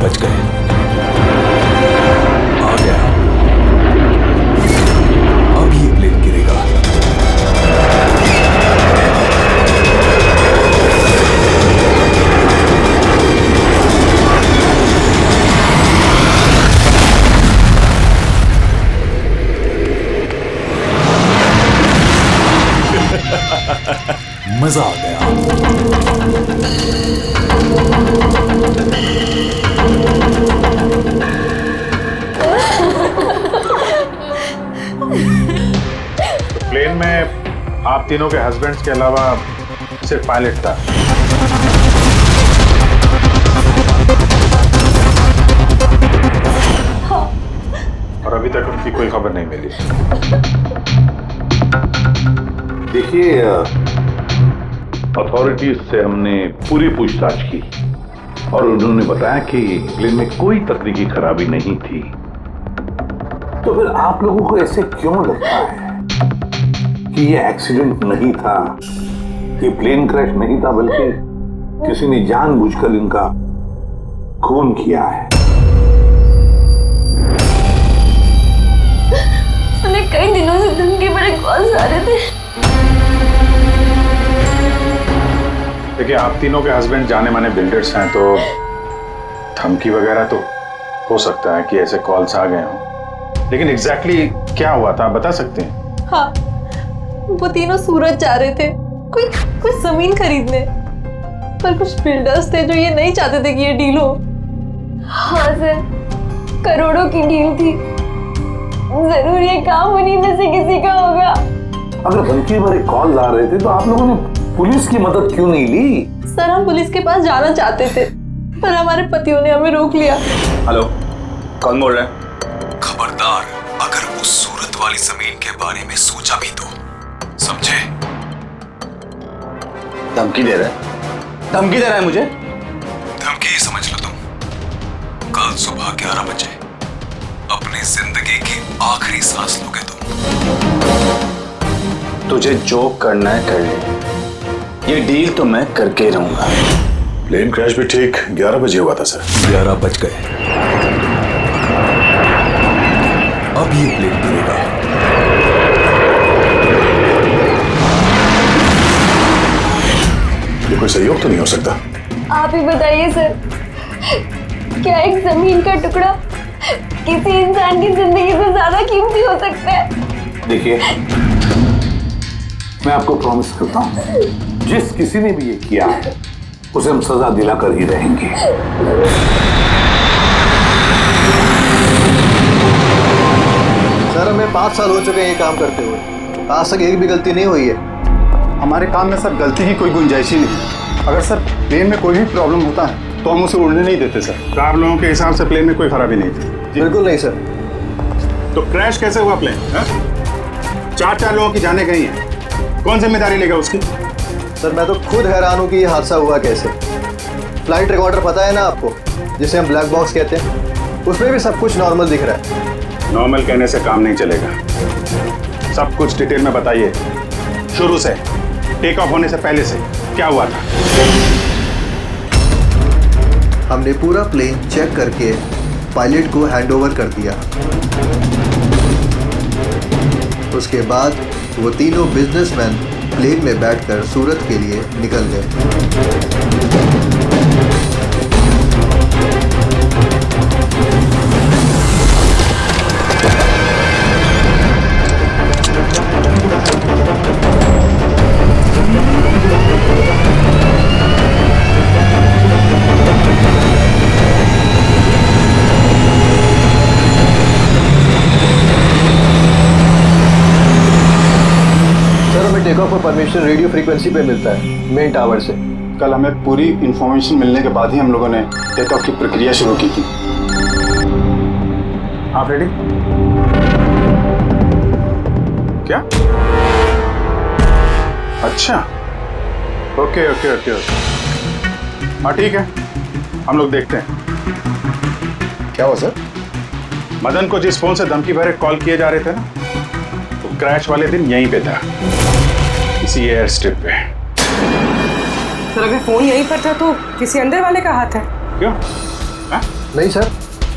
बच गए। आ गया, अब ये प्लेन गिरेगा। मजा आ गया। प्लेन में आप तीनों के हस्बैंड्स के अलावा सिर्फ पायलट था। और अभी तक उनकी कोई खबर नहीं मिली। देखिए, अथॉरिटीज से हमने पूरी पूछताछ की और उन्होंने बताया कि प्लेन में कोई तकनीकी खराबी नहीं थी। तो फिर आप लोगों को ऐसे क्यों लगता है कि ये एक्सीडेंट नहीं था, कि प्लेन क्रैश नहीं था, बल्कि किसी ने जानबूझकर इनका खून किया है? हमें कई दिनों से धमकी भरे कॉल्स आ रहे थे। देखिए, आप तीनों के हस्बैंड जाने माने बिल्डर्स हैं, तो धमकी वगैरह तो हो सकता है कि ऐसे कॉल्स आ गए हों, लेकिन एग्जैक्टली क्या हुआ था आप बता सकते हैं? हाँ, वो तीनों सूरत जा रहे थे कुछ जमीन खरीदने, पर कुछ बिल्डर्स थे जो ये नहीं चाहते थे कि ये डील हो। हाँ सर, करोड़ों की डील थी, जरूर ये काम उन्हीं में से किसी का होगा। अगर धमकी भरे कॉल आ रहे थे तो आप लोगों ने पुलिस की मदद क्यों नहीं ली? सर, हम पुलिस के पास जाना चाहते थे, पर हमारे पतियों ने हमें रोक लिया। हेलो, कौन बोल रहा है? खबरदार, अगर उस सूरत वाली जमीन के बारे में सोचा भी तो, समझे? धमकी दे रहा है? धमकी दे रहा है मुझे? धमकी ही समझ लो तुम। कल सुबह 11 बजे अपनी जिंदगी की आखिरी सांस लोगे तुम। तुझे जो करना है कर ले, ये डील तो मैं करके ही रहूंगा। प्लेन क्रैश भी ठीक 11 बजे हुआ था सर। 11 बज गए, अब ये प्लेन गिरेगा। ये कोई सहयोग तो नहीं हो सकता? आप ही बताइए सर, क्या एक जमीन का टुकड़ा किसी इंसान की जिंदगी से ज्यादा कीमती हो सकता है? देखिए, मैं आपको प्रॉमिस करता हूं, जिस किसी ने भी ये किया है उसे हम सजा दिलाकर ही रहेंगे। सर, हमें 5 साल हो चुके हैं ये काम करते हुए, आज तक एक भी गलती नहीं हुई है। हमारे काम में सर गलती की कोई गुंजाइश ही नहीं। अगर सर प्लेन में कोई भी प्रॉब्लम होता है तो हम उसे उड़ने नहीं देते सर। आप लोगों के हिसाब से प्लेन में कोई खराबी नहीं थी? बिल्कुल नहीं सर। तो क्रैश कैसे हुआ प्लेन? 4 लोगों की जाने गई हैं, कौन जिम्मेदारी लेगा उसकी? सर, मैं तो खुद हैरान हूँ कि ये हादसा हुआ कैसे। फ्लाइट रिकॉर्डर पता है ना आपको, जिसे हम ब्लैक बॉक्स कहते हैं, उसमें भी सब कुछ नॉर्मल दिख रहा है। नॉर्मल कहने से काम नहीं चलेगा, सब कुछ डिटेल में बताइए, शुरू से, टेक ऑफ होने से पहले से क्या हुआ था? हमने पूरा प्लेन चेक करके पायलट को हैंडओवर कर दिया। उसके बाद वो तीनों बिजनेसमैन प्लेन में बैठकर सूरत के लिए निकल गए। टेक ऑफ का परमिशन रेडियो फ्रीक्वेंसी पे मिलता है, मेन टावर से। कल हमें पूरी इंफॉर्मेशन मिलने के बाद ही हम लोगों ने टेक ऑफ की प्रक्रिया शुरू की थी। आप रेडी? क्या? अच्छा, ओके ओके ओके ओके, हाँ ठीक है, हम लोग देखते हैं। क्या हुआ सर? मदन को जिस फोन से धमकी भरे कॉल किए जा रहे थे ना, तो क्रैश वाले दिन यहीं पे था, इसी एयर स्ट्रिप पे। सर, अगर फोन यहीं पर था तो किसी अंदर वाले का हाथ है। क्यों? नहीं सर,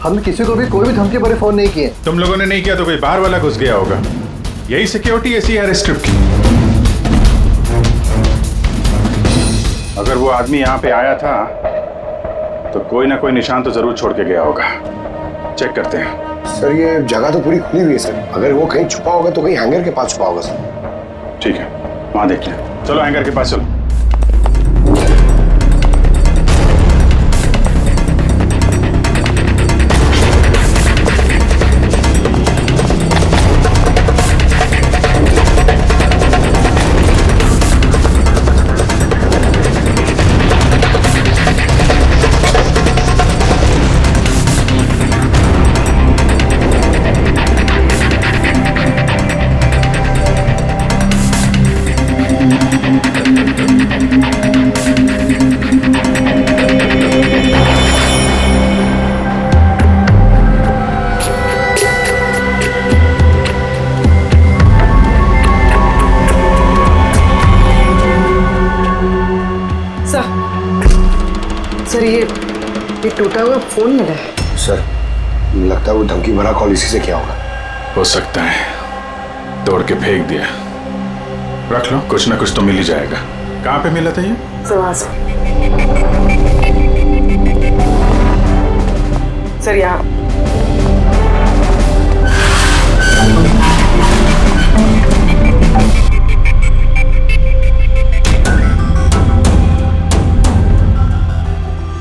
हमने किसी को भी कोई भी धमकी भरे फोन नहीं किए। तुम लोगों ने नहीं किया तो कोई बाहर वाला घुस गया होगा। यही सिक्योरिटी ऐसी है स्ट्रिप की। अगर वो आदमी यहाँ पे आया था तो कोई ना कोई निशान तो जरूर छोड़ के गया होगा। चेक करते हैं। सर ये जगह तो पूरी खुली हुई है सर, अगर वो कहीं छुपा होगा तो कहीं हैंगर के पास छुपा होगा सर। ठीक है, वहां देख लें। चलो हैंगर के पास चलो। सर ये टूटा हुआ फोन मिला है। सर लगता है वो धमकी भरा कॉल इसी से किया होगा। हो सकता है तोड़ के फेंक दिया। रख लो, कुछ ना कुछ तो मिल ही जाएगा। कहाँ पे मिला था ये? सर यहाँ।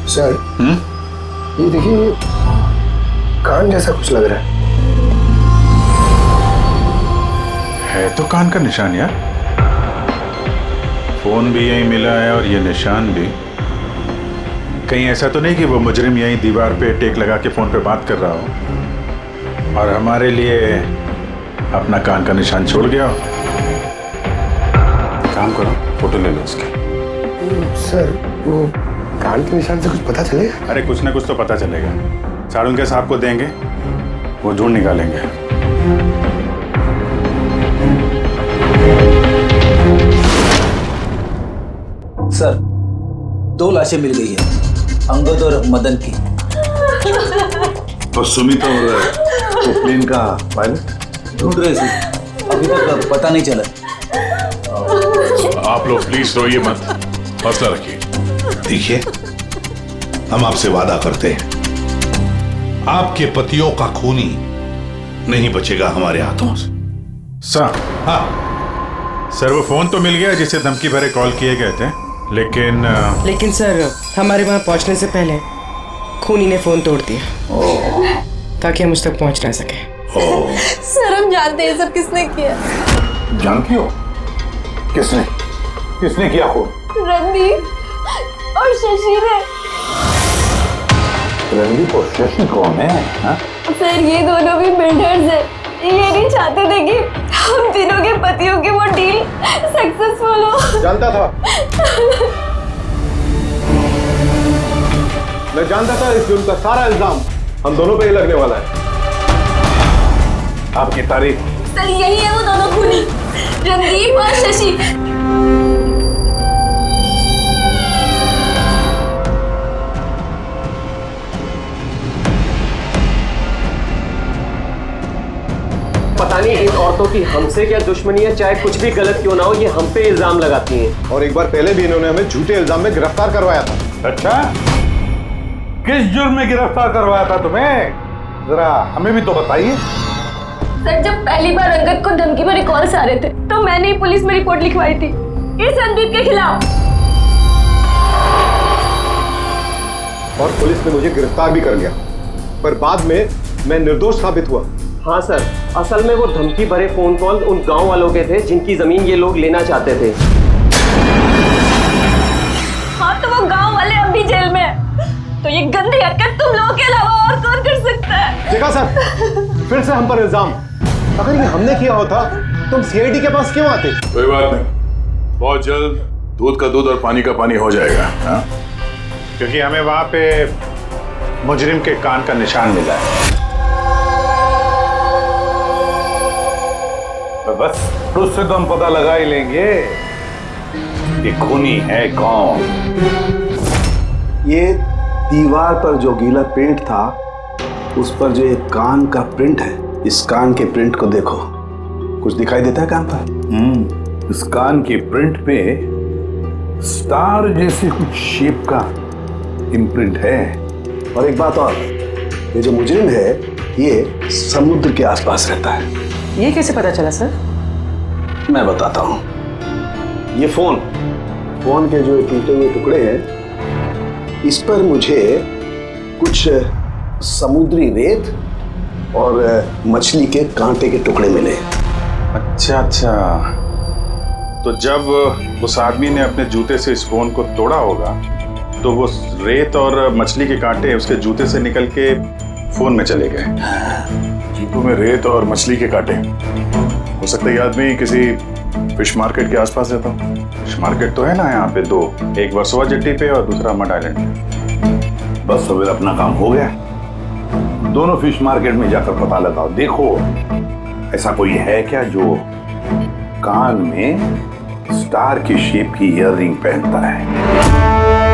सर ये देखिए, कान जैसा कुछ लग रहा है तो कान का निशान यार। फोन भी यहीं मिला है और ये निशान भी। कहीं ऐसा तो नहीं कि वो मुजरिम यहीं दीवार पे टेक लगा के फोन पे बात कर रहा हो और हमारे लिए अपना कान का निशान छोड़ गया हो। काम करो, फोटो ले लो उसकी। सर वो कान के निशान से कुछ पता चलेगा? अरे कुछ ना कुछ तो पता चलेगा। सारुण के साहब को देंगे, वो ढूंढ निकालेंगे। सर 2 लाशें मिल गई है, अंगद और मदन की। और सुमित और प्लेन का पायलट ढूंढ रहे थे, अभी तक पता नहीं चला। आप लोग प्लीज रोइए मत, हौसला रखिए। देखिए हम आपसे वादा करते हैं, आपके पतियों का खूनी नहीं बचेगा हमारे हाथों से। सर, हाँ सर वो फोन तो मिल गया जिसे धमकी भरे कॉल किए गए थे, लेकिन सर हमारे वहां पहुंचने से पहले खूनी ने फोन तोड़ दिया ताकि हम उस तक पहुंच ना सके। सर हम जानते हैं सब किसने किया। जानती हो किसने किसने किया खून? रणदीप और शशि ने। रणदीप और शशि कौन है? हाँ? सर ये दोनों भी बिल्डर्स हैं। ये नहीं चाहते थे कि हम तीनों के पतियों की वो डील सक्सेसफुल हो। जानता था, मैं जानता था इस जुर्म का सारा इल्जाम हम दोनों पे ही लगने वाला है। आपकी तारीफ। सर यही है वो दोनों खूनी, रणदीप और शशि। पता नहीं इन औरतों की हमसे क्या दुश्मनी है, चाहे कुछ भी गलत क्यों ना हो, ये हम पे इल्जाम लगाती हैं। और एक बार पहले भी इन्होंने हमें झूठे इल्जाम में गिरफ्तार करवाया था। अच्छा, किस जुर्म में गिरफ्तार करवाया था तुम्हें? जरा हमें भी तो बताइए। सर जब पहली बार अंगद को धमकी भरे कॉल्स आ रहे थे तो मैंने ही पुलिस में रिपोर्ट लिखवाई थी इस रणदीप के खिलाफ। और पुलिस ने मुझे गिरफ्तार भी कर लिया, पर बाद में मैं निर्दोष साबित हुआ। हाँ सर, असल में वो धमकी भरे फोन कॉल उन गांव वालों के थे जिनकी जमीन ये लोग लेना चाहते थे। हाँ तो वो गांव वाले अब भी जेल में हैं। तो ये गंदी हरकत तुम लोगों के अलावा और कौन कर सकता है? देखा सर, फिर से हम पर इल्जाम। अगर ये हमने किया होता तुम सीआईडी के पास क्यों आते? कोई बात नहीं, बहुत जल्द दूध का दूध और पानी का पानी हो जाएगा। हाँ? क्योंकि हमें वहां पे मुजरिम के कान का निशान मिला है। तो बस उससे तो हम पता लगा ही लेंगे कि खूनी है कौन। ये दीवार पर जो गीला पेंट था उस पर जो एक कान का प्रिंट है, इस कान के प्रिंट को देखो। कुछ दिखाई देता है कान पर? इस कान के प्रिंट पे स्टार जैसे कुछ शेप का इम्प्रिंट है। और एक बात और, ये जो मुजरिम है ये समुद्र के आसपास रहता है। ये कैसे पता चला सर? मैं बताता हूँ। ये फोन के जो टूटे हुए टुकड़े हैं, इस पर मुझे कुछ समुद्री रेत और मछली के कांटे के टुकड़े मिले। अच्छा अच्छा, तो जब उस आदमी ने अपने जूते से इस फोन को तोड़ा होगा तो वो रेत और मछली के कांटे उसके जूते से निकल के फोन में चले गए। जूतों में रेत और मछली के कांटे, हो सकता है ये आदमी किसी फिश मार्केट के आसपास रहता हो। फिश मार्केट तो है ना यहाँ पे दो, एक वर्सोवा जेट्टी पे और दूसरा मड आइलैंड पे। बस सवेर अपना काम हो गया। दोनों फिश मार्केट में जाकर पता लगाओ। देखो ऐसा कोई है क्या जो कान में स्टार की शेप की ईयररिंग पहनता है।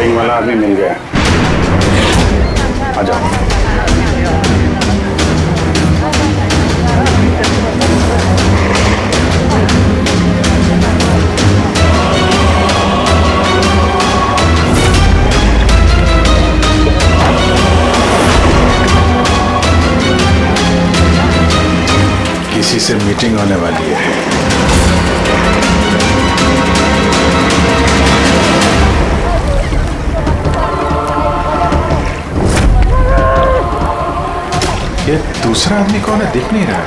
रिंग वाला आदमी मिल गया। आ जाओ। किसी से मीटिंग होने वाली है। ये दूसरा आदमी कौन है, दिख नहीं रहा है।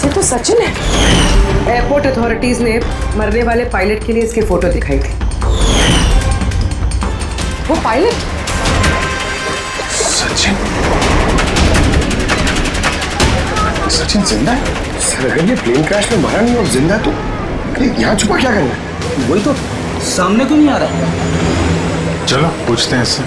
ये तो सचिन है। एयरपोर्ट अथॉरिटीज ने मरने वाले पायलट के लिए इसकी फोटो दिखाई थी। वो पायलट सचिन, सचिन जिंदा है? सर अगर ये प्लेन क्रैश में मरा नहीं और जिंदा है तो यहाँ छुपा क्या करना है? वही तो सामने क्यों नहीं आ रहा? चलो पूछते हैं इससे।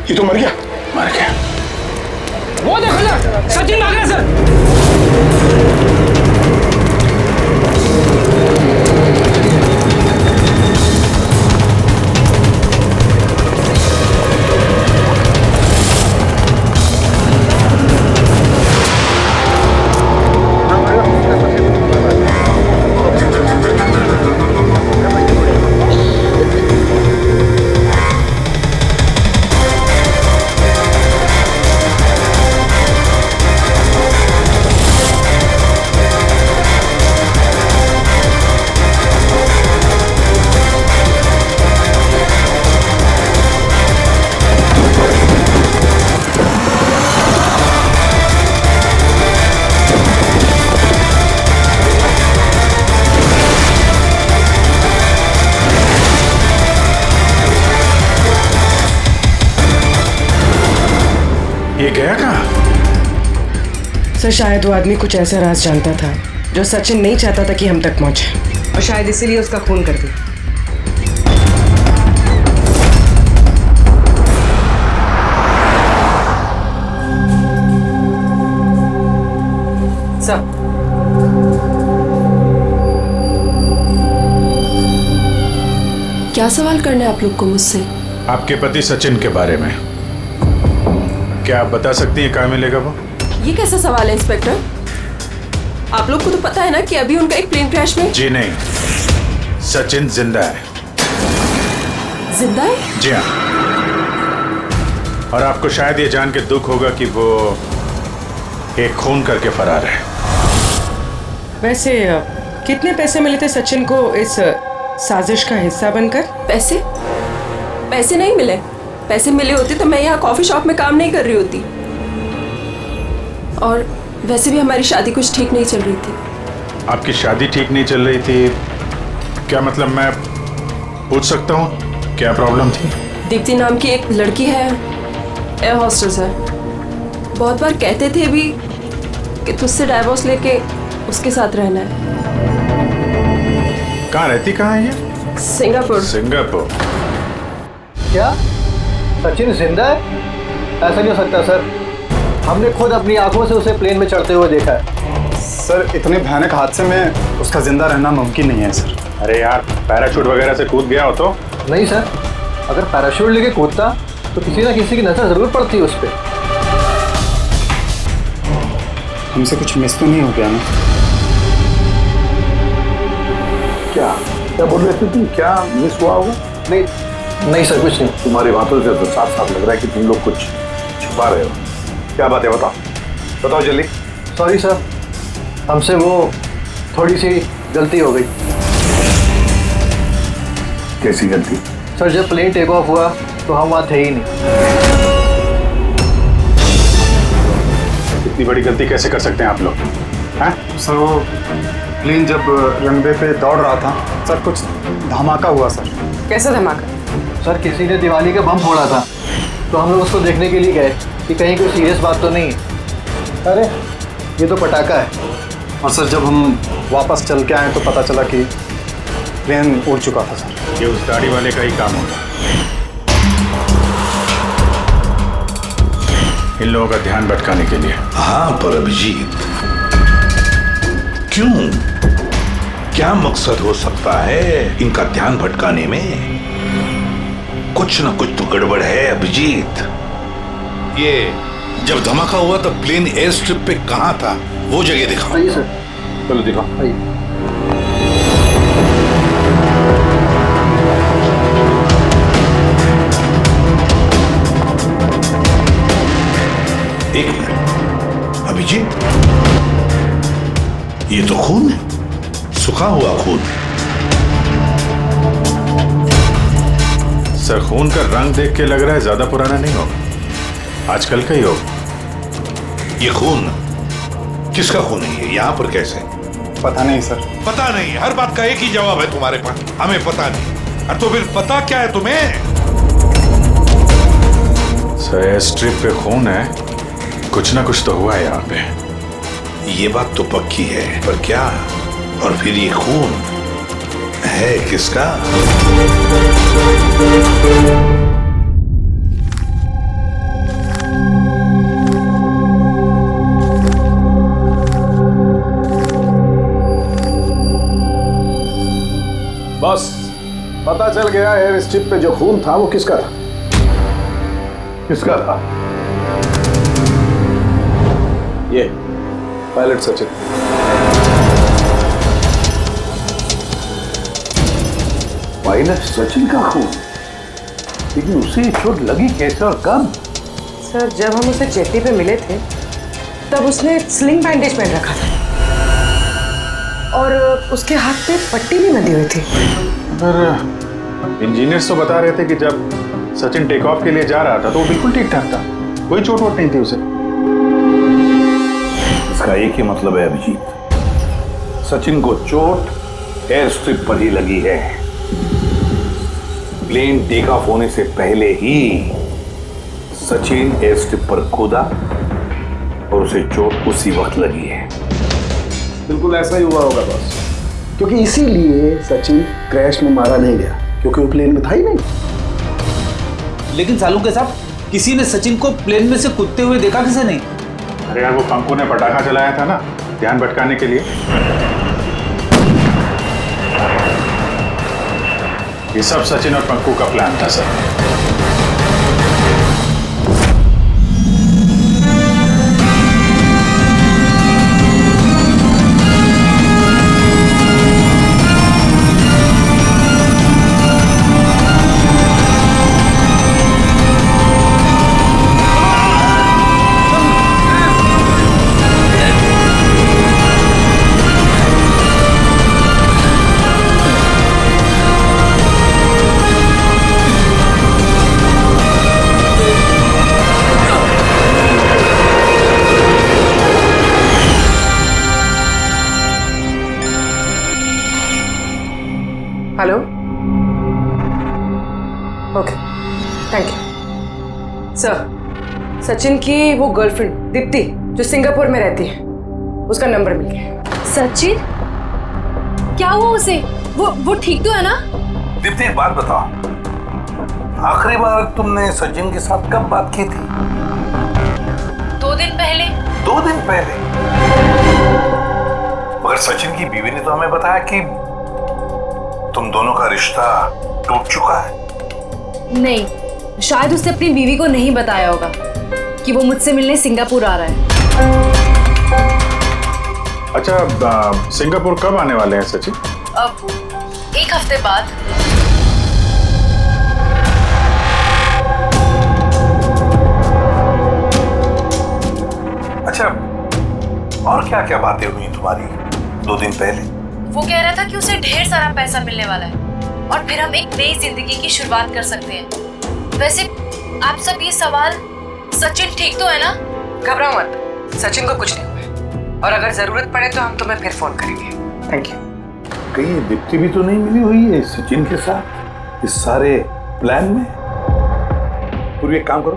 ये तो मर गया। मर गया। वो देखो ना, सचिन भाग रहा है सर। सर शायद वो आदमी कुछ ऐसा राज जानता था जो सचिन नहीं चाहता था कि हम तक पहुंचे, और शायद इसीलिए उसका खून कर दिया। सर क्या सवाल करना है आप लोग को मुझसे? आपके पति सचिन के बारे में क्या आप बता सकती हैं कहाँ मिलेगा वो? ये कैसा सवाल है इंस्पेक्टर? आप लोग को तो पता है ना कि अभी उनका एक प्लेन क्रैश में। जी नहीं, सचिन जिंदा है। जिंदा है? जी हाँ। और आपको शायद ये जान के दुख होगा कि वो एक खून करके फरार है। वैसे कितने पैसे मिले थे सचिन को इस साजिश का हिस्सा बनकर? पैसे? पैसे नहीं मिले। पैसे मिले होते तो मैं यहाँ कॉफी शॉप में काम नहीं कर रही होती। और वैसे भी हमारी शादी कुछ ठीक नहीं चल रही थी। आपकी शादी ठीक नहीं चल रही थी? क्या मतलब, मैं पूछ सकता हूँ क्या प्रॉब्लम थी? दीप्ति नाम की एक लड़की है, एयर होस्टेस है। बहुत बार कहते थे भी कि तुझसे डाइवोर्स लेके उसके साथ रहना है। कहाँ रहती, कहाँ है ये? सिंगापुर। सिंगापुर? क्या सचिन जिंदा है? ऐसा नहीं हो सकता सर, हमने खुद अपनी आंखों से उसे प्लेन में चढ़ते हुए देखा है। सर इतने भयानक हादसे में उसका जिंदा रहना मुमकिन नहीं है सर। अरे यार, पैराशूट वगैरह से कूद गया हो तो? नहीं सर, अगर पैराशूट लेके कूदता तो किसी ना किसी की नजर जरूर पड़ती उस पर। हमसे कुछ मिस तो नहीं हो गया ना? क्या क्या बोल रहे थे तुम? क्या मिस हुआ होगा? नहीं सर, कुछ नहीं। तुम्हारी बातों से तो साफ साफ लग रहा है कि तुम लोग कुछ छुपा रहे हो। क्या बात है, बताओ बताओ जल्दी। सॉरी सर, हमसे वो थोड़ी सी गलती हो गई। कैसी गलती? सर जब प्लेन टेक ऑफ हुआ तो हम वहाँ थे ही नहीं। इतनी बड़ी गलती कैसे कर सकते हैं आप लोग? हैं? सर वो प्लेन जब रनवे पे दौड़ रहा था सर, कुछ धमाका हुआ सर। कैसा धमाका? सर किसी ने दिवाली का बम फोड़ा था, तो हम लोग उसको देखने के लिए गए कि कहीं कोई सीरियस बात तो नहीं है। अरे ये तो पटाखा है। और सर जब हम वापस चल के आए तो पता चला कि प्लेन उड़ चुका था सर। ये उस दाढ़ी वाले का ही काम होगा, इन लोगों का ध्यान भटकाने के लिए। हाँ पर अभिजीत, क्यों? क्या मकसद हो सकता है इनका ध्यान भटकाने में? कुछ ना कुछ तो गड़बड़ है अभिजीत। ये जब धमाका हुआ तब प्लेन एयर स्ट्रिप पे कहाँ था, वो जगह दिखाओ। आइए सर। चलो दिखाओ। आइए। एक मिनट अभिजीत, ये तो खून है, सूखा हुआ खून। सर खून का रंग देख के लग रहा है ज्यादा पुराना नहीं होगा, आजकल का ही होगा। ये खून किसका खून है? ये यहाँ पर कैसे? पता नहीं सर। पता नहीं? हर बात का एक ही जवाब है तुम्हारे पास, हमें पता नहीं। और तो फिर पता क्या है तुम्हें? सर एयर स्ट्रिप पे खून है, कुछ ना कुछ तो हुआ है यहाँ पे। ये बात तो पक्की है, पर क्या? और फिर ये खून है किसका? बस पता चल गया, एयर स्ट्रिप पे जो खून था वो किसका था? किसका था? ये पायलट सचिन। पायलट सचिन का खून? लेकिन उसे चोट लगी कैसे और कब? सर जब हम उसे जेटी पे मिले थे तब उसने स्लिंग बैंडेज पहन रखा था और उसके हाथ पे पट्टी भी बंधी हुई थी। पर इंजीनियर्स तो बता रहे थे कि जब सचिन टेक ऑफ के लिए जा रहा था तो वो बिल्कुल ठीक ठाक था, कोई चोट वोट नहीं थी उसे। इसका एक ही मतलब है अभिजीत, सचिन को चोट एयर स्ट्रिप पर ही लगी है। प्लेन टेक ऑफ होने से पहले ही सचिन एयर स्ट्रिप पर कूदा और उसे चोट उसी वक्त लगी है। बिल्कुल ऐसा ही हुआ होगा बॉस, क्योंकि इसीलिए सचिन क्रैश में मारा नहीं गया, क्योंकि वो प्लेन में था ही नहीं। लेकिन सालू के साहब, किसी ने सचिन को प्लेन में से कूदते हुए देखा किसे नहीं? अरे यार, वो पंकु ने पटाखा चलाया था ना, ध्यान भटकाने के लिए। ये सब सचिन और पंकु का प्लान था sir. Hello, okay, thank you sir. Sachin की वो गर्लफ्रेंड दीप्ति जो सिंगापुर में रहती है, उसका नंबर मिल गया। सचिन, क्या हुआ उसे? वो ठीक तो है ना? दीप्ति, एक बात बताओ, आखिरी बार तुमने सचिन के साथ कब बात की थी? 2 दिन पहले। 2 दिन पहले? मगर सचिन की बीवी ने तो हमें बताया कि तुम दोनों का रिश्ता टूट चुका है। नहीं, शायद उसने अपनी बीवी को नहीं बताया होगा कि वो मुझसे मिलने सिंगापुर आ रहा है। अच्छा, सिंगापुर कब आने वाले हैं सचिन? अब 1 हफ्ते बाद। अच्छा, और क्या क्या बातें हुई तुम्हारी 2 दिन पहले? वो कह रहा था कि उसे ढेर सारा पैसा मिलने वाला है और फिर हम एक नई जिंदगी की शुरुआत कर सकते हैं। वैसे आप सब ये सवाल, सचिन ठीक तो है ना? घबराओ मत, सचिन को कुछ नहीं हुआ, और अगर जरूरत पड़े तो हम तुम्हें फिर फोन करेंगे। Thank you. कहीं दीप्ति भी तो नहीं मिली हुई है सचिन के साथ इस सारे प्लान में? पूरी एक काम करो,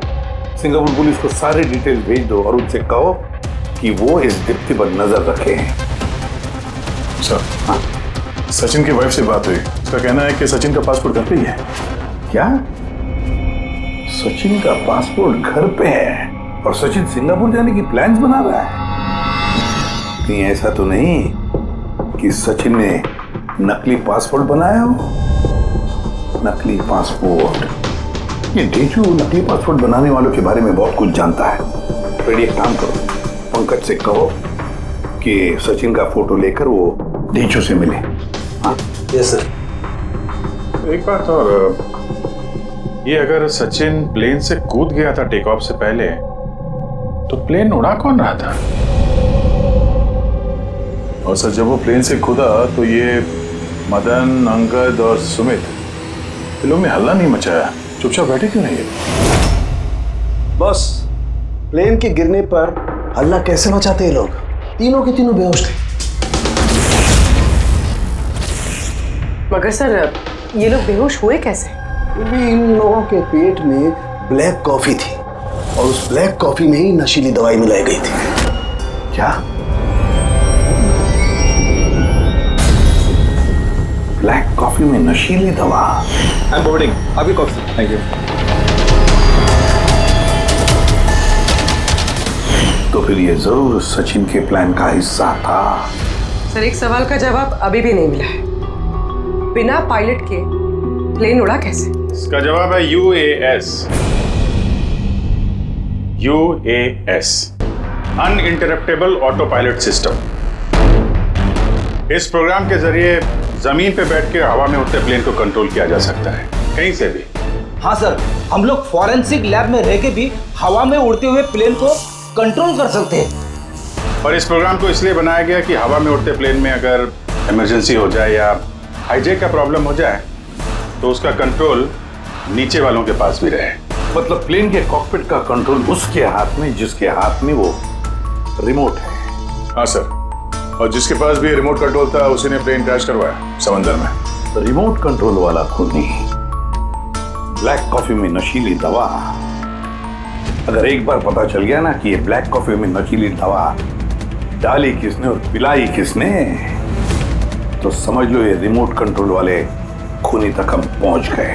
सिंगापुर पुलिस को सारे डिटेल भेज दो और उनसे कहो कि वो इस दीप्ति पर नजर रखे हैं। सर, हाँ, सचिन की वाइफ से बात हुई, उसका कहना है कि सचिन का पासपोर्ट घर पे ही है। क्या? सचिन का पासपोर्ट घर पे है और सचिन सिंगापुर जाने की प्लान्स बना रहा है? कहीं ऐसा तो नहीं कि सचिन ने नकली पासपोर्ट बनाया हो? नकली पासपोर्ट, ये डेचू नकली पासपोर्ट बनाने वालों के बारे में बहुत कुछ जानता है। फिर एक काम करो, पंकज से कहो कि सचिन का फोटो लेकर वो डेचू से मिले। हाँ, यस सर। एक बात और, ये अगर सचिन प्लेन से कूद गया था टेक ऑफ से पहले, तो प्लेन उड़ा कौन रहा था? और सर, जब वो प्लेन से कूदा तो ये मदन, अंगद और सुमित दिलों में हल्ला नहीं मचाया, चुपचाप बैठे क्यों नहीं? बॉस, प्लेन के गिरने पर हल्ला कैसे मचाते हैं लोग? तीनों के तीनों बेहोश थे। मगर सर, ये लोग बेहोश हुए कैसे? क्योंकि इन लोगों के पेट में ब्लैक कॉफी थी और उस ब्लैक कॉफी में ही नशीली दवाई मिलाई गई थी। क्या? ब्लैक कॉफी में नशीली दवा? आई एम बोर्डिंग, आपकी कॉफी। Thank you. तो फिर ये जरूर सचिन के प्लान का हिस्सा था। सर, एक सवाल का जवाब अभी भी नहीं मिला है। बिना पायलट के प्लेन उड़ा कैसे? इसका जवाब है UAS। UAS, uninterruptible auto pilot system. इस प्रोग्राम के जरिए जमीन पे बैठ के हवा में उड़ते प्लेन को कंट्रोल किया जा सकता है, कहीं से भी। हाँ सर, हम लोग फॉरेंसिक लैब में रह के भी हवा में उड़ते हुए प्लेन को कंट्रोल कर सकते हैं। और इस प्रोग्राम को इसलिए बनाया गया कि हवा में उड़ते प्लेन में अगर इमरजेंसी हो जाए या हाईजैक का प्रॉब्लम हो जाए तो उसका कंट्रोल नीचे वालों के पास भी रहे। मतलब प्लेन के कॉकपिट का कंट्रोल उसके हाथ में जिसके हाथ में वो रिमोट है। हाँ सर, और जिसके पास भी रिमोट कंट्रोल था उसी ने प्लेन क्रैश करवाया समंदर में। तो रिमोट कंट्रोल वाला खुद नहीं, ब्लैक कॉफी में नशीली दवा। अगर एक बार पता चल गया ना कि ये ब्लैक कॉफी में नशीली दवा डाली किसने और पिलाई किसने, तो समझ लो ये रिमोट कंट्रोल वाले खूनी तक हम पहुंच गए।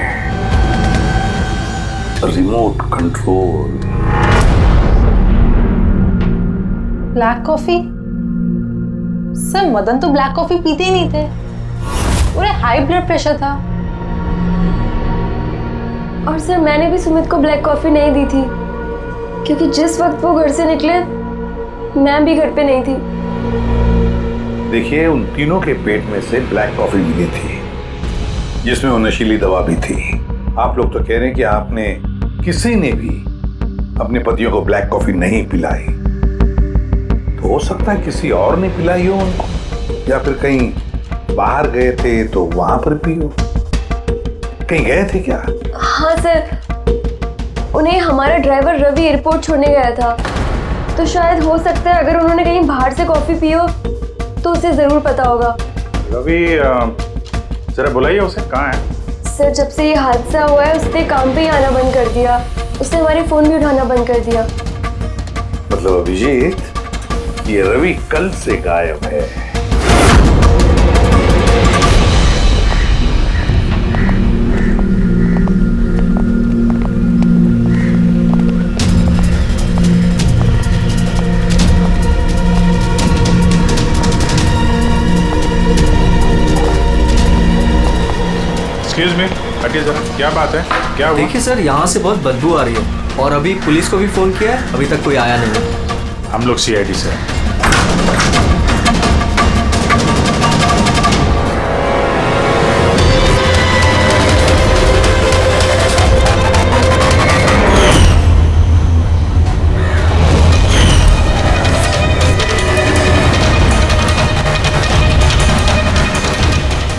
Remote control. Black coffee? Sir Madan तो ब्लैक कॉफी पीते ही नहीं थे, उन्हें हाई ब्लड प्रेशर था। और सर मैंने भी सुमित को ब्लैक कॉफी नहीं दी थी, क्योंकि जिस वक्त वो घर से निकले मैं भी घर पे नहीं थी। देखिए, उन तीनों के पेट में से ब्लैक कॉफी मिली थी, जिसमें वो नशीली दवा भी थी। आप लोग तो कह रहे हैं कि आपने किसी ने भी अपने पतियों को ब्लैक कॉफी नहीं पिलाई, तो हो सकता है किसी और ने पिलाई हो उनको, या फिर कहीं बाहर गए थे तो वहां पर पी हो। कहीं गए थे क्या? हाँ सर, उन्हें हमारा ड्राइवर रवि एयरपोर्ट छोड़ने गया था, तो शायद हो सकता है अगर उन्होंने कहीं बाहर से कॉफी पी हो तो उसे जरूर पता होगा। रवि जरा बुलाइए उसे, कहाँ है? सर जब से ये हादसा हुआ है उसने काम पे ही आना बंद कर दिया, उसने हमारे फोन भी उठाना बंद कर दिया। मतलब अभिजीत, ये रवि कल से गायब है। एक्सक्यूज मी, हटिए जरा, क्या बात है, क्या हुआ? देखिए सर, यहाँ से बहुत बदबू आ रही है और अभी पुलिस को भी फोन किया है, अभी तक कोई आया नहीं है। हम लोग CID से हैं।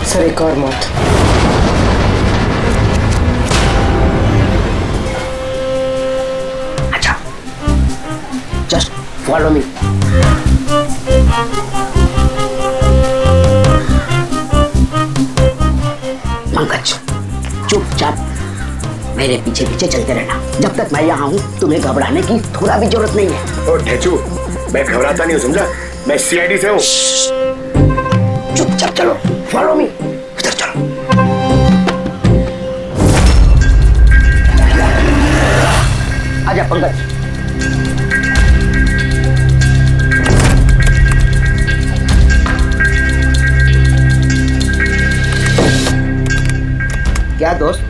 सर एक और मौत। Just follow me. पंकज, चुपचाप मेरे पीछे पीछे चलते रहना। जब तक मैं यहाँ हूँ तुम्हें घबराने की थोड़ा भी जरूरत नहीं है। ओ ढेचू, मैं घबराता नहीं हूँ, समझा? मैं CID से हूँ। चुपचाप चलो, फॉलो मी। उधर चलो। आजा पंकज। क्या दोस्त,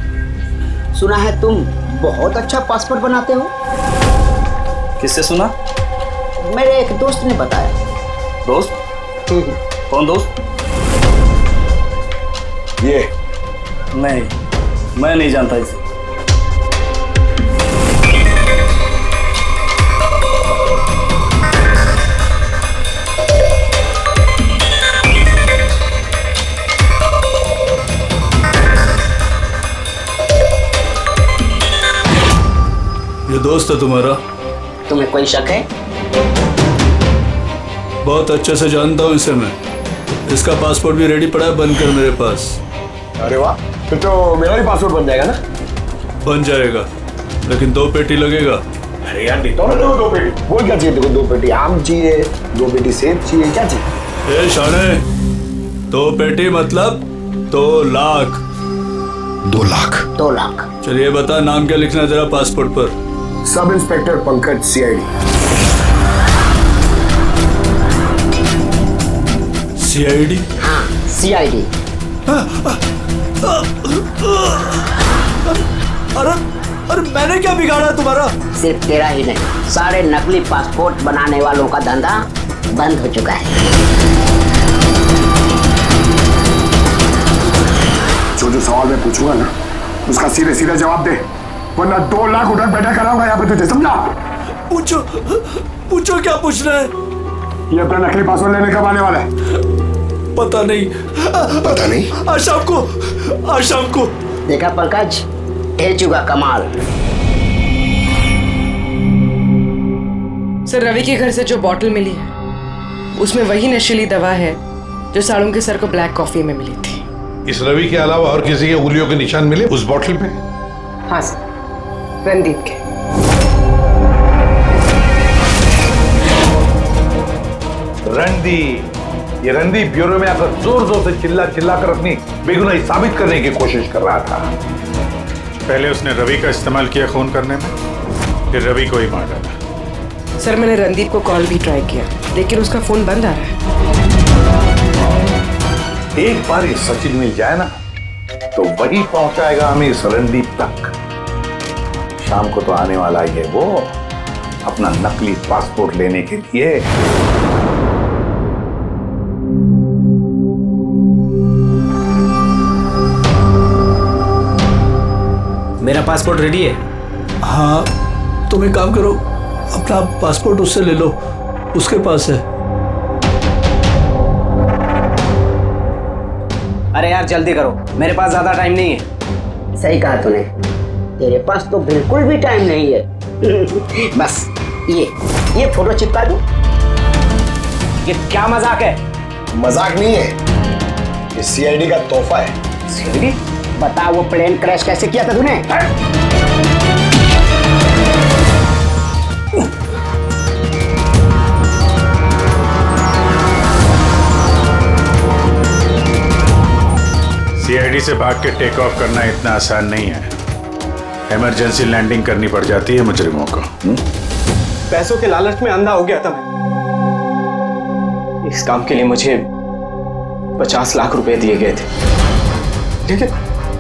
सुना है तुम बहुत अच्छा पासपोर्ट बनाते हो? किससे सुना? मेरे एक दोस्त ने बताया। दोस्त? कौन दोस्त? ये नहीं, मैं नहीं जानता इसे। ये दोस्त है तुम्हारा? तुम्हें कोई शक है? बहुत अच्छे से जानता हूँ इसे मैं। इसका पासपोर्ट भी रेडी पड़ा है, बनकर मेरे पास। अरे वाह, फिर तो मेरा भी पासपोर्ट बन जाएगा ना? बन जाएगा, लेकिन 2 पेटी लगेगा। अरे यार देता हूँ ना 2 पेटी। बोल क्या चाहिए देखो? 2 पेटी आम चाहिए, 2 पेटी सेब चाहिए, क्या चाहिए? ए शाने, 2 पेटी मतलब 2 लाख। 2 लाख? 2 लाख। चलिए बता, नाम क्या लिखना है तेरा पासपोर्ट पर? Sub inspector Pankaj, CID। CID? हाँ, CID। अरे मैंने क्या बिगाड़ा तुम्हारा? सिर्फ तेरा ही नहीं, सारे नकली पासपोर्ट बनाने वालों का धंधा बंद हो चुका है। जो सवाल मैं पूछूंगा ना, उसका सीधे सीधे जवाब दे, वरना 2 लाख उधर बैठा कराऊंगा यहाँ पे तुझे, समझा? पूछो क्या पूछना है? ये अपना नकली पासपोर्ट लेने कब आने वाला है? पता नहीं। पता नहीं? आज शाम को। देखा पंकज, ढेचू का कमाल। सर रवि के घर से जो बॉटल मिली है उसमें वही नशीली दवा है जो साड़ू के सर को ब्लैक कॉफी में मिली थी। इस रवि के अलावा और किसी के उंगलियों के निशान मिले उस बोतल पे? हाँ सर, रणदीप के। रणदीप, ये रणदीप ब्यूरो में आकर जोर जोर से चिल्ला चिल्ला कर अपनी बेगुनाही साबित करने की कोशिश कर रहा था। पहले उसने रवि का इस्तेमाल किया खून करने में, फिर रवि को ही मार डाला। सर मैंने रणदीप को कॉल भी ट्राई किया, लेकिन उसका फोन बंद आ रहा है। एक बार ये सचिन मिल जाए ना, तो वही पहुंचाएगा हमें इस रणदीप तक। शाम को तो आने वाला ही है वो, अपना नकली पासपोर्ट लेने के लिए। मेरा पासपोर्ट रेडी है। हाँ, तुम एक काम करो, अपना पासपोर्ट उससे ले लो, उसके पास है। अरे यार जल्दी करो, मेरे पास ज्यादा टाइम नहीं है। सही कहा तूने, तेरे पास तो बिल्कुल भी टाइम नहीं है। बस ये फोटो चिपका दूं? ये क्या मजाक है? मजाक नहीं है, ये सीआईडी का तोहफा है। सीआईडी? बता वो प्लेन क्रैश कैसे किया था तूने? सीआईडी से भाग के टेक ऑफ करना इतना आसान नहीं है। इमरजेंसी लैंडिंग करनी पड़ जाती है मुजरिमों को। पैसों के लालच में अंधा हो गया था मैं। इस काम के लिए मुझे 50 लाख रुपए दिए गए थे,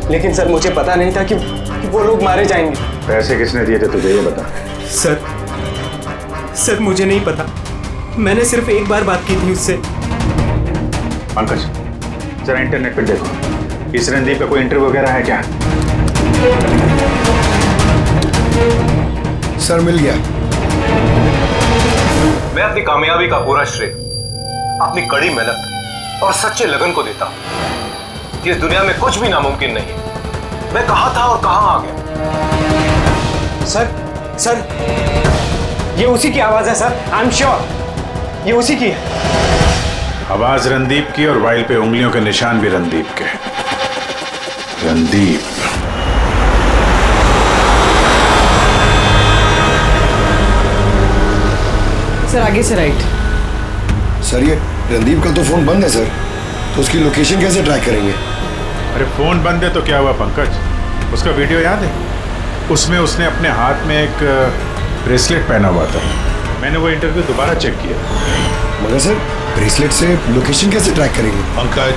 लेकिन सर मुझे पता नहीं था कि वो लोग मारे जाएंगे। पैसे किसने दिए थे तुझे, ये बता। सर मुझे नहीं पता, मैंने सिर्फ एक बार बात की थी उससे। पंकज, जरा इंटरनेट पर देखो, इस रणदीप का कोई इंटरव्यू वगैरह है क्या? सर मिल गया। मैं अपनी कामयाबी का पूरा श्रेय अपनी कड़ी मेहनत और सच्चे लगन को देता हूं। इस दुनिया में कुछ भी नामुमकिन नहीं। मैं कहां था और कहां आ गया। सर ये उसी की आवाज है सर, आई एम श्योर ये उसी की है। आवाज रणदीप की और वाइल पे उंगलियों के निशान भी रणदीप के। रणदीप, सर आगे से राइट। सर ये रणदीप का तो फोन बंद है सर, तो उसकी लोकेशन कैसे ट्रैक करेंगे? अरे फोन बंद है तो क्या हुआ पंकज, उसका वीडियो याद है? उसमें उसने अपने हाथ में एक ब्रेसलेट पहना हुआ था। मैंने वो इंटरव्यू दोबारा चेक किया। मगर सर ब्रेसलेट से लोकेशन कैसे ट्रैक करेंगे? पंकज,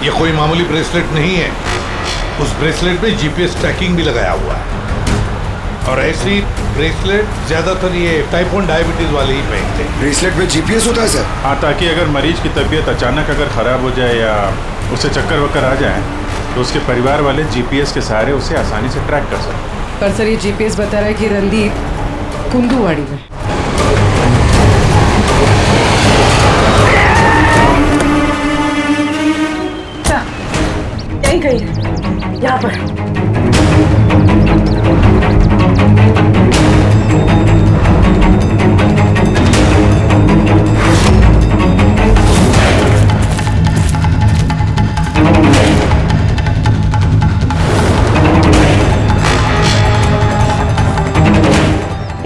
ये कोई मामूली ब्रेसलेट नहीं है। उस ब्रेसलेट में जीपीएस ट्रैकिंग भी लगाया हुआ है, और ऐसी ब्रेसलेट ज्यादातर ये टाइप 1 डायबिटीज वाले ही पहनते हैं। ब्रेसलेट में जीपीएस होता है सर? हाँ, ताकि अगर मरीज की तबीयत अचानक अगर खराब हो जाए या उसे चक्कर वक्कर आ जाए तो उसके परिवार वाले जीपीएस के सहारे उसे आसानी से ट्रैक कर सकते। पर सर ये जीपीएस बता रहा है कि रणदीप कुंदूवाड़ी में। यहीं कहीं है, यहाँ पर।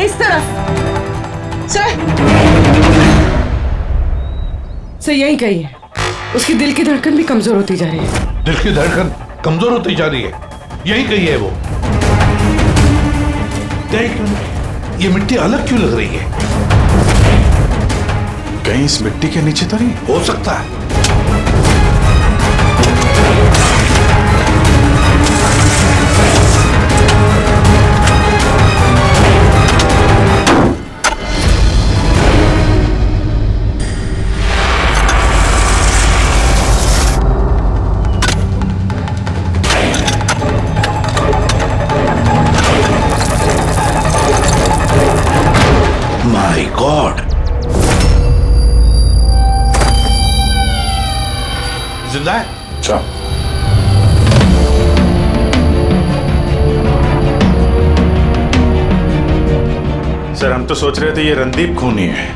इस तरफ सर यहीं कहीं है। उसकी दिल की धड़कन भी कमजोर होती जा रही है। दिल की धड़कन कमजोर होती जा रही है, यही कही है वो। ये मिट्टी अलग क्यों लग रही है? कहीं इस मिट्टी के नीचे तो नहीं हो सकता है। My God! जिंदा है? अच्छा। सर हम तो सोच रहे थे ये रणदीप खूनी है,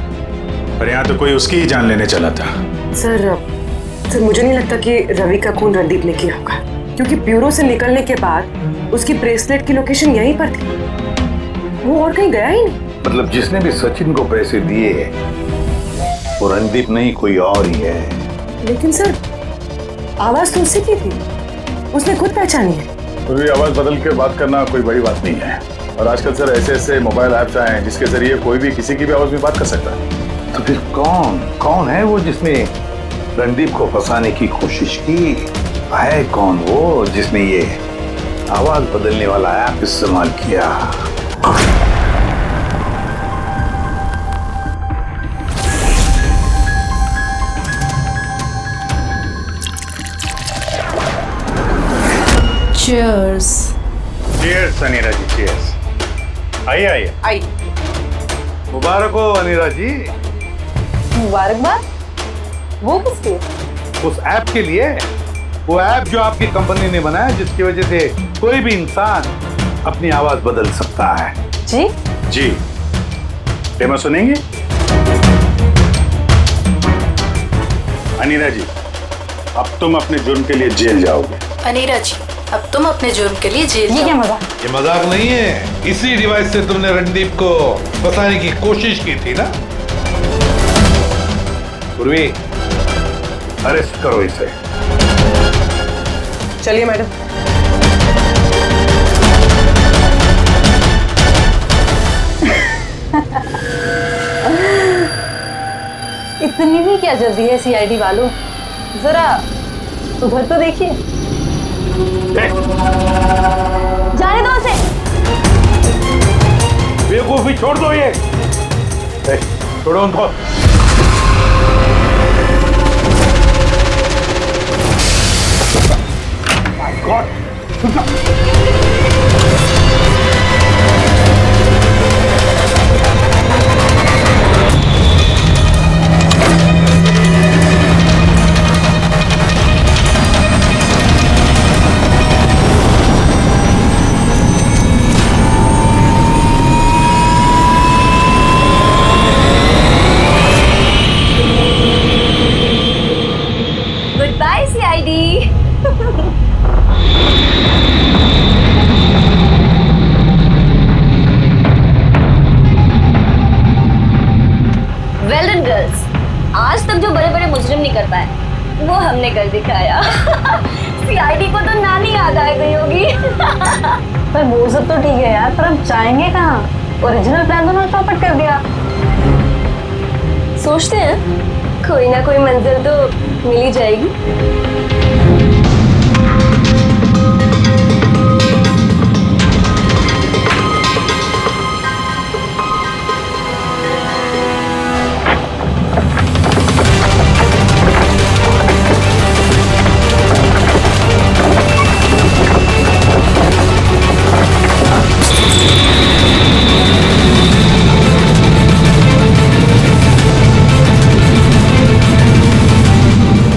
पर यहाँ तो कोई उसकी ही जान लेने चला था। सर मुझे नहीं लगता कि रवि का खून रणदीप ने किया होगा, क्योंकि ब्यूरो से निकलने के बाद उसकी ब्रेसलेट की लोकेशन यहीं पर थी, वो और कहीं गया ही नहीं। मतलब जिसने भी सचिन को पैसे दिए वो रणदीप नहीं, कोई और ही है। लेकिन सर आवाज तो उससे की थी, उसने खुद पहचानी है। तो भी आवाज बदल के बात करना कोई बड़ी बात नहीं है। और आजकल सर ऐसे ऐसे मोबाइल ऐप्स आए हैं जिसके जरिए कोई भी किसी की भी आवाज में बात कर सकता है। तो फिर कौन है वो जिसने रणदीप को फंसाने की कोशिश की? है कौन वो जिसने ये आवाज बदलने वाला ऐप इस्तेमाल किया? चीयर्स। चीयर्स अनीरा जी, चीयर्स। आइए आइए। आई। मुबारक हो अनीरा जी। मुबारकबाद? वो किसके? उस ऐप के लिए, वो ऐप जो आपकी कंपनी ने बनाया जिसकी वजह से कोई भी इंसान अपनी आवाज बदल सकता है। जी जी। डेमो सुनेंगे? अनीरा जी, अब तुम अपने जुर्म के लिए जेल जाओगे। अनीरा जी, अब तुम अपने जुर्म के लिए जेल ये क्या मजाक? ये मजाक नहीं है। इसी डिवाइस से तुमने रणदीप को फंसाने की कोशिश की थी ना? पूर्वी, अरेस्ट करो इसे। चलिए मैडम। इतनी भी क्या जल्दी है सीआईडी वालों? जरा उधर तो देखिए। जाने दो उसे। बेवकूफी छोड़ दो ये। छोड़ो उनको। Good bye CID. Well done girls, आज तक जो बड़े बड़े मुजरिम नहीं कर पाए वो हमने कर दिखाया। सीआईडी को तो नानी याद आ गई होगी। पर वो सब तो ठीक है यार, पर अब जाएंगे कहाँ? ओरिजिनल प्लान तो ना चौपट कर दिया। सोचते हैं कोई ना कोई मंजिल तो मिल ही जाएगी।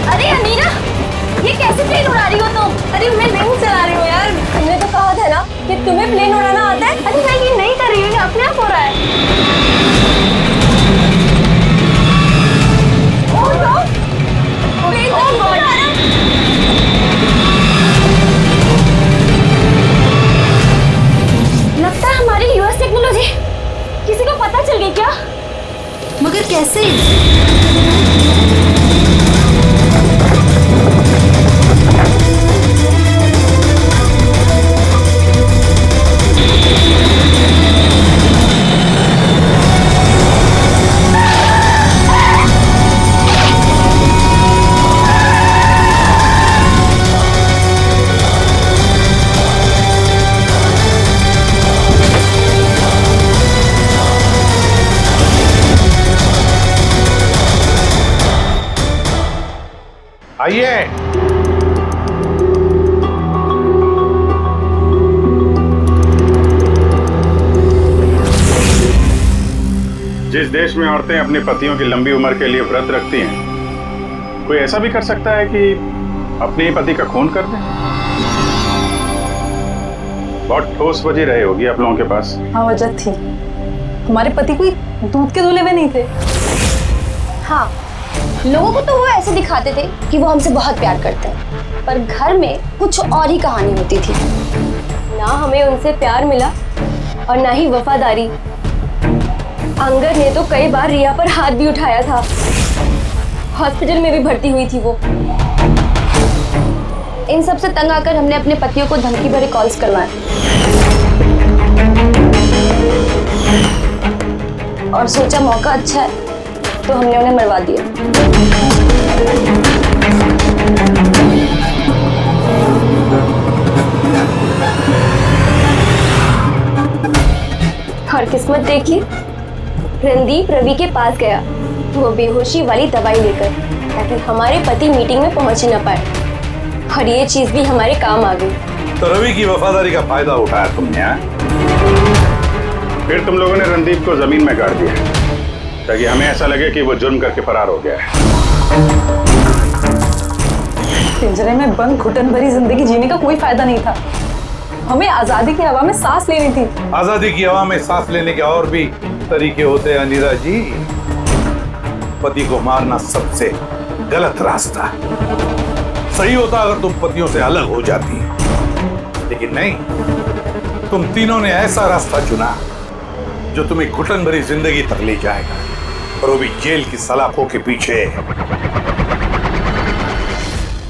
अरे अमीरा, ये कैसे प्लेन उड़ा रही हो तुम? अरे मैं नहीं चला रही हूँ यार, हमने तो कहा था ना कि तुम्हें प्लेन उड़ाना आता है। अरे मैं ये नहीं कर रही हूँ, ये अपने आप हो रहा है। ओह नो, प्लेन तो उड़ रहा है। लगता है हमारी यूएस टेक्नोलॉजी किसी को पता चल गई क्या? मगर कैसे? आइए। जिस देश में औरतें अपने पतियों की लंबी उम्र के लिए व्रत रखती हैं, कोई ऐसा भी कर सकता है कि अपने ही पति का खून कर दे? बहुत ठोस वजह रही होगी आप लोगों के पास। हाँ वजह थी, हमारे पति कोई दूध के धुले में नहीं थे। हाँ, लोगों को तो वो ऐसे दिखाते थे कि वो हमसे बहुत प्यार करते हैं, पर घर में कुछ और ही कहानी होती थी। ना हमें उनसे प्यार मिला और ना ही वफादारी। अंगद ने तो कई बार रिया पर हाथ भी उठाया था। हॉस्पिटल में भी भर्ती हुई थी वो। इन सब से तंग आकर हमने अपने पतियों को धमकी भरे कॉल्स करवाए और सोचा मौका अच्छा है तो हमने उन्हें मरवा दिया। और किस्मत देखी, रणदीप रवि के पास गया वो बेहोशी वाली दवाई लेकर, ताकि हमारे पति मीटिंग में पहुंच ही ना पाए। और ये चीज भी हमारे काम आ गई। तो रवि की वफादारी का फायदा उठाया तुमने, हाँ? फिर तुम लोगों ने रणदीप को जमीन में गाड़ दिया ताकि हमें ऐसा लगे कि वो जुर्म करके फरार हो गया है। पिंजरे में बंद घुटन भरी जिंदगी जीने का कोई फायदा नहीं था। हमें आजादी की हवा में सांस लेनी थी। आजादी की हवा में सांस लेने के और भी तरीके होते हैं अनीता जी। पति को मारना सबसे गलत रास्ता। सही होता अगर तुम पतियों से अलग हो जाती, लेकिन नहीं, तुम तीनों ने ऐसा रास्ता चुना जो तुम्हें घुटन भरी जिंदगी तक ले जाएगा, और वो भी जेल की सलाखों के पीछे।